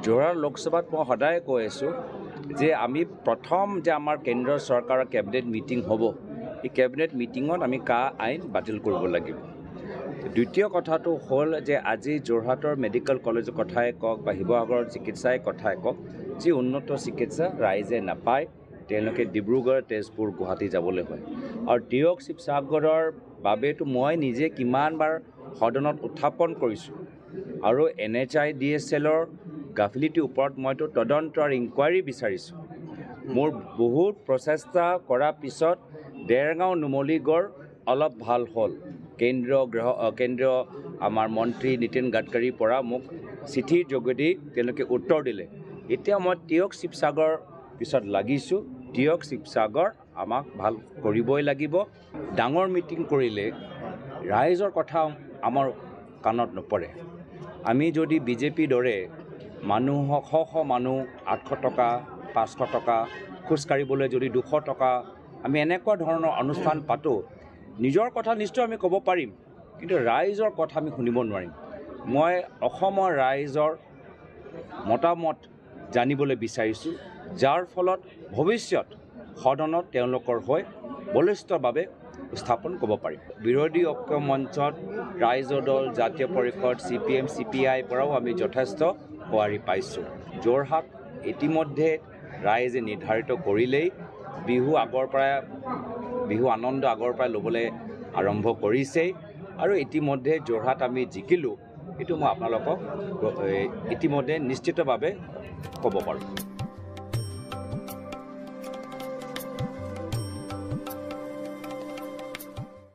যোৰহাট লোকসভাত মই সদায় কৈ আছোঁ যে আমি প্ৰথম যে আমাৰ কেন্দ্ৰ চৰকাৰৰ কেবিনেট মিটিং হ'ব, এই কেবিনেট মিটিঙত আমি কা আইন বাতিল কৰিব লাগিব। দ্বিতীয় কথাটো হ'ল যে আজি যোৰহাটৰ মেডিকেল কলেজৰ কথাই কওক বা শিৱসাগৰৰ চিকিৎসাই কথাই কওক, যি উন্নত চিকিৎসা ৰাইজে নাপায়, তেওঁলোকে ডিব্ৰুগড়, তেজপুৰ, গুৱাহাটী যাবলৈ হয়। আৰু দিয়ক শিৱসাগৰৰ বাবেতো মই নিজে কিমানবাৰ সদনত উত্থাপন কৰিছোঁ আৰু NHI DSLৰ গাফিলিটিৰ ওপৰত মইতো তদন্ত আৰু ইনকুৱাৰী বিচাৰিছোঁ। মোৰ বহুত প্ৰচেষ্টা কৰাৰ পিছত দেৰগাঁও নুমলীগড় অলপ ভাল হ'ল। কেন্দ্ৰীয় আমাৰ মন্ত্ৰী নীতিন গাডকাৰীৰ পৰা মোক চিঠিৰ যোগেদি তেওঁলোকে উত্তৰ দিলে। এতিয়া মই দিয়ক শিৱসাগৰ পিছত লাগিছোঁ। দিয়ক শিৱসাগৰ আমাক ভাল কৰিবই লাগিব। ডাঙৰ মিটিং কৰিলে ৰাইজৰ কথা আমাৰ কাণত নপৰে। আমি যদি বিজেপিৰ দৰে মানুহক শ মানুহ 800 টকা 500 টকা খোজকাঢ়িবলৈ যদি 200 টকা আমি এনেকুৱা ধৰণৰ অনুষ্ঠান পাতোঁ, নিজৰ কথা নিশ্চয় আমি ক'ব পাৰিম, কিন্তু ৰাইজৰ কথা আমি শুনিব নোৱাৰিম। মই অসমৰ ৰাইজৰ মতামত জানিবলৈ বিচাৰিছোঁ, যাৰ ফলত ভৱিষ্যত সদনত তেওঁলোকৰ হৈ বলিষ্ঠভাৱে স্থাপন কৰিব পাৰিম। বিৰোধী ঐক্য মঞ্চত ৰাইজৰ দল, জাতীয় পৰিষদ, CPM, CPI পৰাও আমি যথেষ্ট সঁহাৰি পাইছোঁ। যোৰহাট ইতিমধ্যে ৰাইজে নিৰ্ধাৰিত কৰিলেই বিহু আনন্দ আগৰ পৰাই ল'বলৈ আৰম্ভ কৰিছেই, আৰু ইতিমধ্যে যোৰহাট আমি জিকিলোঁ, এইটো মই আপোনালোকক ইতিমধ্যে নিশ্চিতভাৱে ক'ব পাৰোঁ।